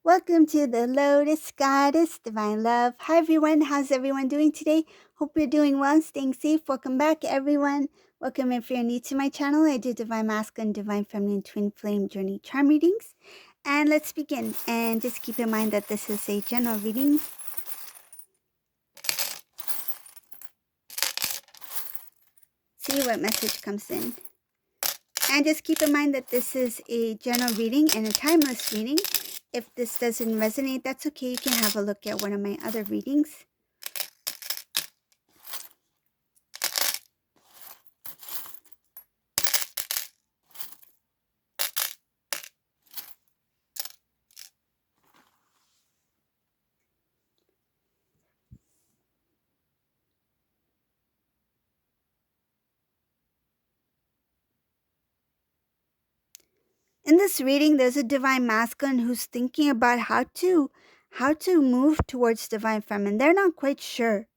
Welcome to the Lotus Goddess Divine Love. Hi everyone, how's everyone doing today? Hope you're doing well, staying safe. Welcome back everyone. Welcome if you're new to my channel. I do Divine Masculine, Divine Feminine, Twin Flame Journey Charm readings. And let's begin. And just keep in mind that this is a general reading. See what message comes in. And just keep in mind that this is a general reading and a timeless reading. If this doesn't resonate, that's okay. You can have a look at one of my other readings. In this reading, there's a divine masculine who's thinking about how to move towards divine feminine. They're not quite sure.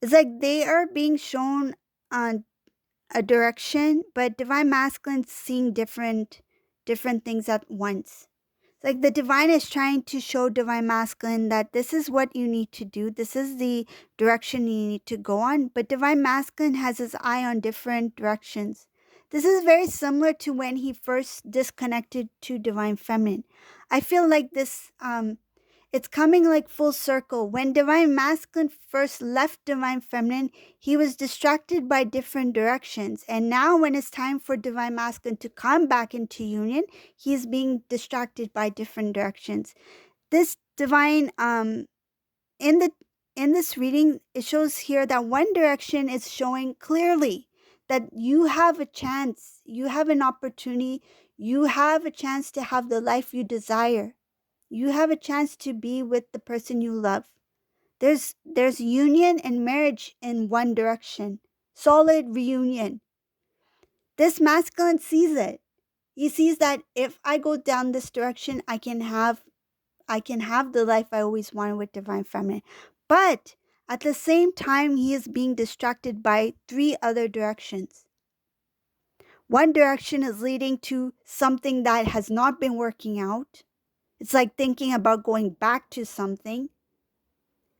It's like they are being shown on a direction, but divine masculine seeing different things at once. It's like the divine is trying to show divine masculine that this is what you need to do. This is the direction you need to go on. But divine masculine has his eye on different directions. This is very similar to when he first disconnected to divine feminine. I feel like this it's coming like full circle. When divine masculine first left divine feminine, he was distracted by different directions. And now when it's time for divine masculine to come back into union, he's being distracted by different directions. This divine in the in this reading, it shows here that one direction is showing clearly that you have a chance, you have an opportunity, you have a chance to have the life you desire. You have a chance to be with the person you love. There's union and marriage in one direction. Solid reunion. This masculine sees it. He sees that if I go down this direction, I can have the life I always wanted with divine feminine. But at the same time, he is being distracted by three other directions. One direction is leading to something that has not been working out. It's like thinking about going back to something.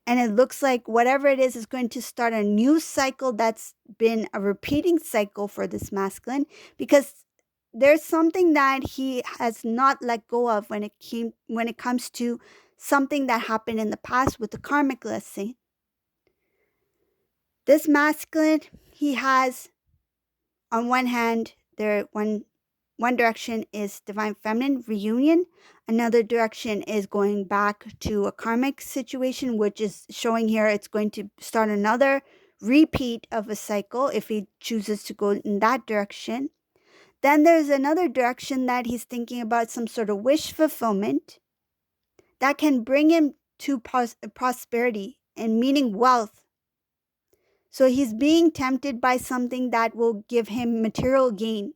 And it looks like whatever it is going to start a new cycle that's been a repeating cycle for this masculine, because there's something that he has not let go of when it comes to something that happened in the past with the karmic, let's say. This masculine, he has, on one hand, one direction is divine feminine reunion. Another direction is going back to a karmic situation, which is showing here it's going to start another repeat of a cycle if he chooses to go in that direction. Then there's another direction that he's thinking about, some sort of wish fulfillment that can bring him to prosperity and meaning wealth. So he's being tempted by something that will give him material gain.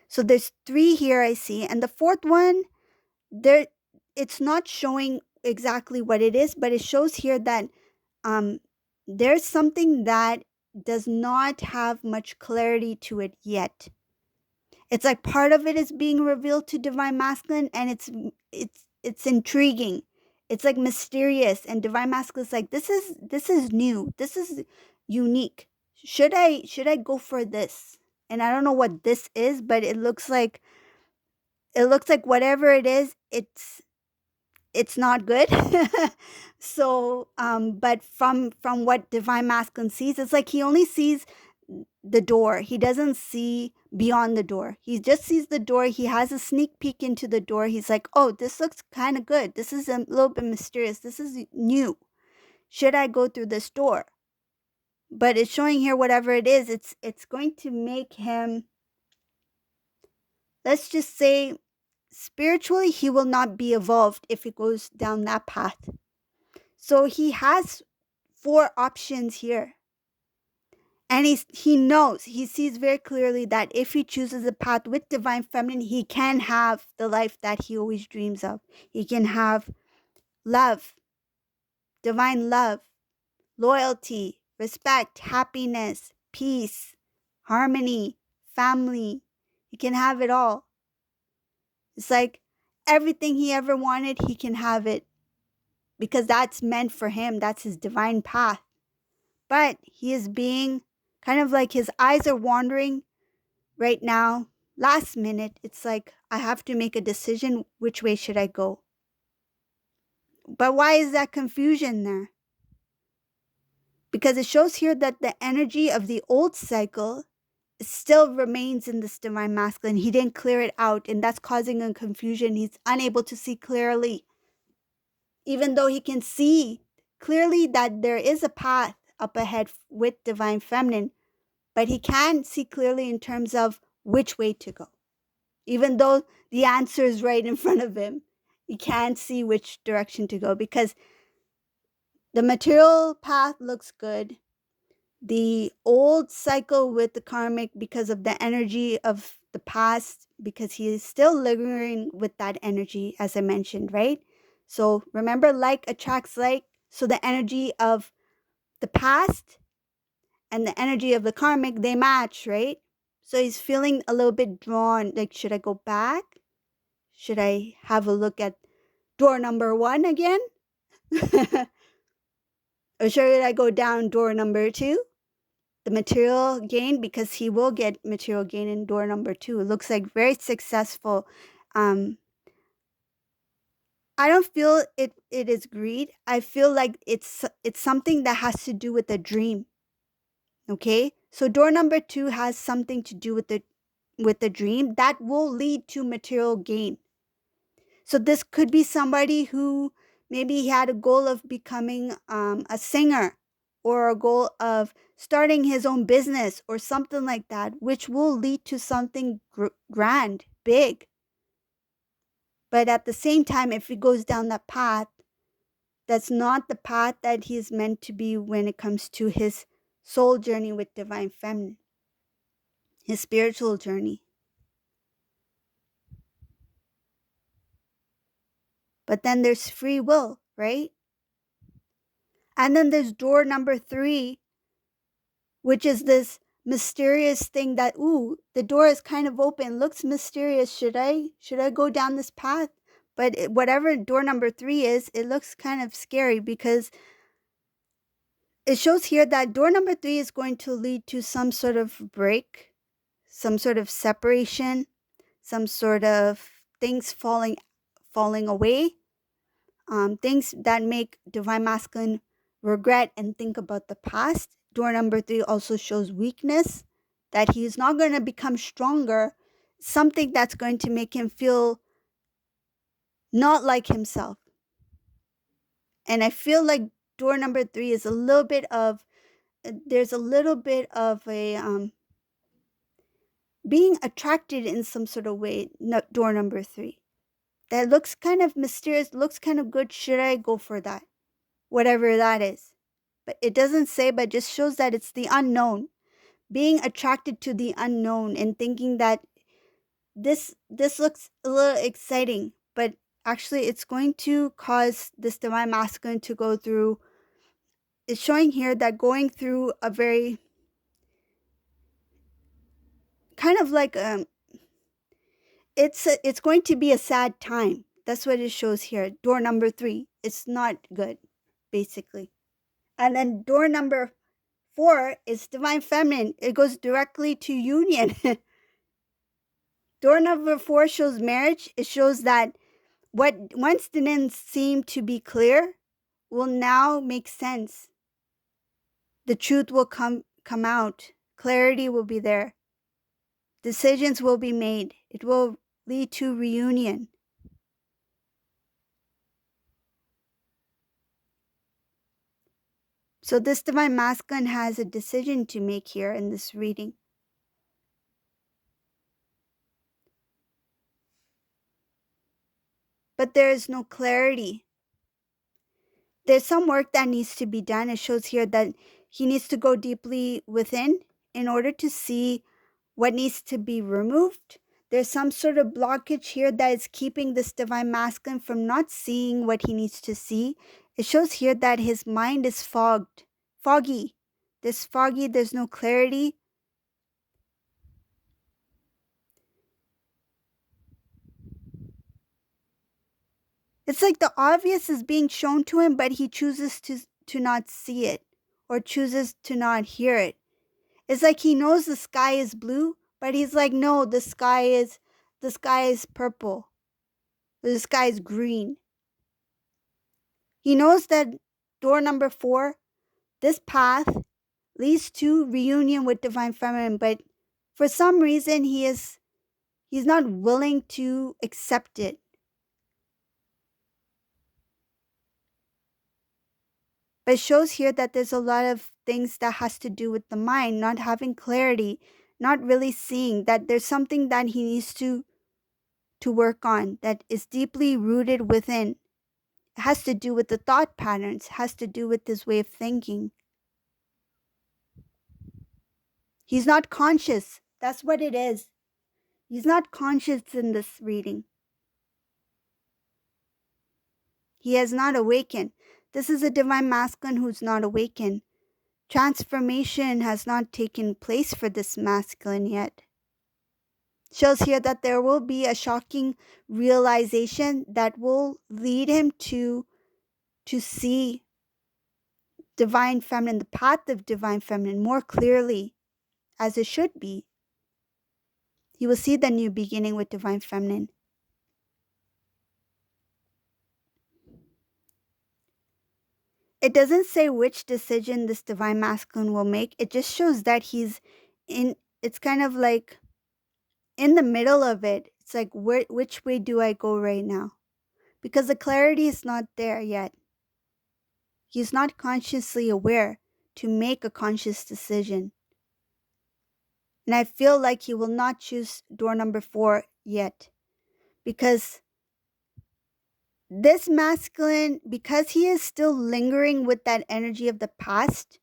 So there's three here I see, and the fourth one, there it's not showing exactly what it is, but it shows here that there's something that does not have much clarity to it yet. It's like part of it is being revealed to divine masculine, and it's intriguing. It's like mysterious, and divine masculine is like, this is new, this is unique. Should I go for this? And I don't know what this is, but it looks like whatever it is, it's not good. So but from what divine masculine sees, it's like he only sees the door. He doesn't see beyond the door. He just sees the door. He has a sneak peek into the door. He's like, oh, this looks kind of good. This is a little bit mysterious. This is new. Should I go through this door? But it's showing here whatever it is, it's going to make him, let's just say, spiritually, he will not be evolved if he goes down that path. So he has four options here. And he knows, he sees very clearly that if he chooses a path with divine feminine, he can have the life that he always dreams of. He can have love, divine love, loyalty, respect, happiness, peace, harmony, family. He can have it all. It's like, everything he ever wanted, he can have it because that's meant for him. That's his divine path. But he is being kind of like his eyes are wandering right now. Last minute, it's like, I have to make a decision. Which way should I go? But why is that confusion there? Because it shows here that the energy of the old cycle still remains in this divine masculine. He didn't clear it out, and that's causing a confusion. He's unable to see clearly, even though he can see clearly that there is a path up ahead with divine feminine, but he can't see clearly in terms of which way to go. Even though the answer is right in front of him, he can't see which direction to go because the material path looks good. The old cycle with the karmic, because of the energy of the past, because he is still lingering with that energy, as I mentioned, right? So remember, like attracts like. So the energy of the past and the energy of the karmic, they match, right? So he's feeling a little bit drawn. Like, should I go back? Should I have a look at door number 1 again? Or should I go down door number 2? The material gain, because he will get material gain in door number 2. It looks like very successful. I don't feel it is greed. I feel like it's something that has to do with a dream. Okay? So door number 2 has something to do with the dream that will lead to material gain. So this could be somebody who maybe he had a goal of becoming a singer, or a goal of starting his own business or something like that, which will lead to something grand, big. But at the same time, if he goes down that path, that's not the path that he is meant to be when it comes to his soul journey with divine feminine, his spiritual journey. But then there's free will, right? And then there's door number 3, which is this mysterious thing that, ooh, the door is kind of open, looks mysterious. Should I go down this path? But whatever door number 3 is, it looks kind of scary because it shows here that door number 3 is going to lead to some sort of break, some sort of separation, some sort of things falling away, things that make divine masculine regret and think about the past. Door number 3 also shows weakness, that he's not going to become stronger, something that's going to make him feel not like himself. And I feel like door number 3 is a little bit of, there's a little bit of a being attracted in some sort of way. Door number 3, that looks kind of mysterious, looks kind of good. Should I go for that? Whatever that is. But it doesn't say, but just shows that it's the unknown. Being attracted to the unknown and thinking that this looks a little exciting, but actually it's going to cause this divine masculine to go through. It's showing here that going through a very kind of like it's going to be a sad time. That's what it shows here. Door number 3, it's not good, basically. And then door number 4 is divine feminine. It goes directly to union. Door number 4 shows marriage. It shows that what once didn't seem to be clear will now make sense. The truth will come out. Clarity will be there. Decisions will be made. It will lead to reunion. So this divine masculine has a decision to make here in this reading. But there is no clarity. There's some work that needs to be done. It shows here that he needs to go deeply within in order to see what needs to be removed. There's some sort of blockage here that is keeping this divine masculine from not seeing what he needs to see. It shows here that his mind is foggy. There's no clarity. It's like the obvious is being shown to him, but he chooses to not see it or chooses to not hear it. It's like he knows the sky is blue, but he's like, no, the sky is purple. The sky is green. He knows that door number 4, this path leads to reunion with divine feminine, but for some reason he's not willing to accept it. But it shows here that there's a lot of things that has to do with the mind, not having clarity, not really seeing that there's something that he needs to work on that is deeply rooted within. It has to do with the thought patterns, has to do with his way of thinking. He's not conscious. That's what it is. He's not conscious in this reading. He has not awakened. This is a divine masculine who's not awakened. Transformation has not taken place for this masculine yet. Shows here that there will be a shocking realization that will lead him to see divine feminine, the path of divine feminine more clearly as it should be. He will see the new beginning with divine feminine. It doesn't say which decision this divine masculine will make. It just shows that he's in, it's kind of like in the middle of it. It's like, which way do I go right now? Because the clarity is not there yet. He's not consciously aware to make a conscious decision. And I feel like he will not choose door number 4 yet. Because this masculine, because he is still lingering with that energy of the past,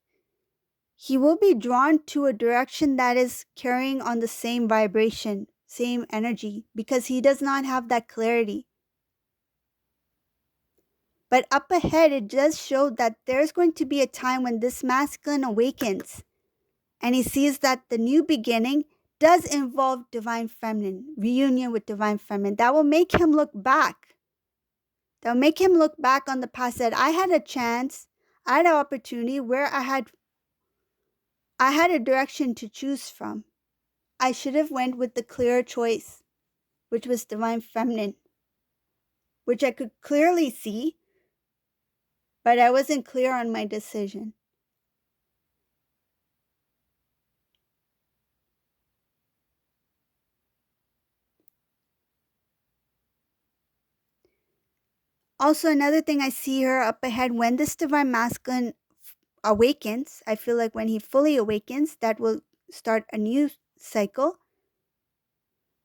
he will be drawn to a direction that is carrying on the same vibration, same energy, because he does not have that clarity. But up ahead, it does show that there's going to be a time when this masculine awakens and he sees that the new beginning does involve divine feminine, reunion with divine feminine. That will make him look back. That will make him look back on the past that I had a chance, I had an opportunity where I had a direction to choose from. I should have went with the clear choice, which was divine feminine, which I could clearly see, but I wasn't clear on my decision. Also, another thing I see here up ahead, when this divine masculine awakens, I feel like when he fully awakens, that will start a new cycle.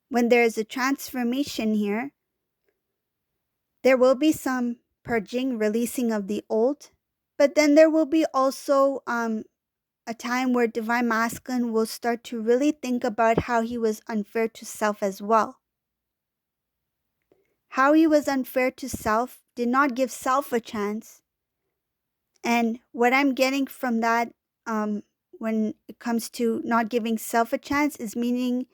When there is a transformation here, there will be some purging, releasing of the old, but then there will be also a time where divine masculine will start to really think about how he was unfair to self as well. How he was unfair to self, did not give self a chance. And what I'm getting from that, when it comes to not giving self a chance, is meaning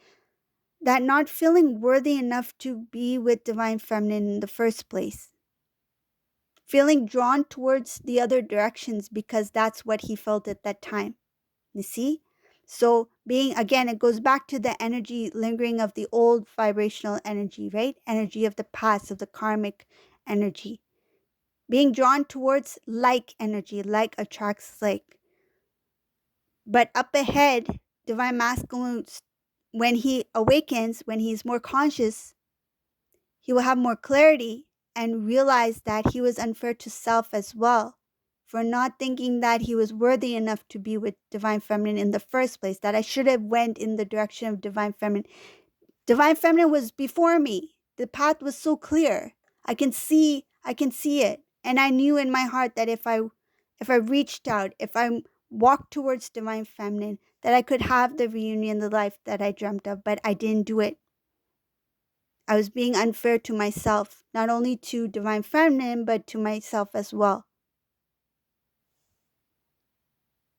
that not feeling worthy enough to be with divine feminine in the first place. Feeling drawn towards the other directions because that's what he felt at that time. You see? So being, again, it goes back to the energy lingering of the old vibrational energy, right? Energy of the past, of the karmic energy. Being drawn towards like energy, like attracts like. But up ahead, divine masculine, when he awakens, when he's more conscious, he will have more clarity and realize that he was unfair to self as well for not thinking that he was worthy enough to be with divine feminine in the first place, that I should have went in the direction of divine feminine. Divine feminine was before me. The path was so clear. I can see it. And I knew in my heart that if I reached out, if I walked towards divine feminine, that I could have the reunion, the life that I dreamt of, but I didn't do it. I was being unfair to myself, not only to divine feminine, but to myself as well.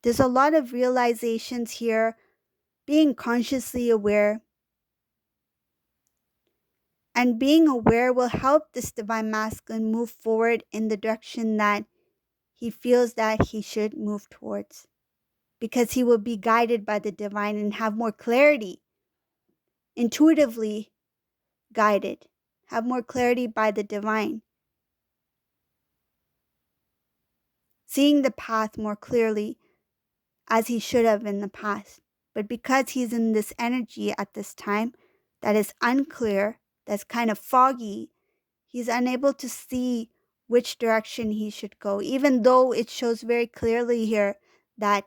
There's a lot of realizations here, being consciously aware. And being aware will help this divine masculine move forward in the direction that he feels that he should move towards, because he will be guided by the divine and have more clarity, intuitively guided, have more clarity by the divine, seeing the path more clearly as he should have in the past. But because he's in this energy at this time that is unclear, that's kind of foggy, he's unable to see which direction he should go, even though it shows very clearly here that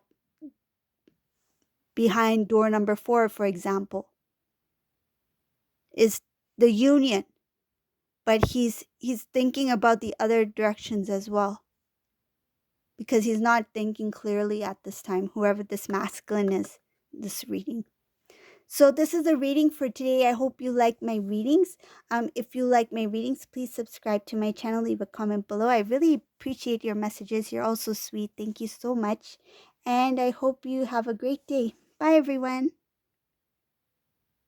behind door number 4, for example, is the union. But he's thinking about the other directions as well, because he's not thinking clearly at this time, whoever this masculine is, this reading. So this is the reading for today. I hope you like my readings. If you like my readings, please subscribe to my channel, leave a comment below. I really appreciate your messages. You're all so sweet. Thank you so much. And I hope you have a great day. Bye, everyone.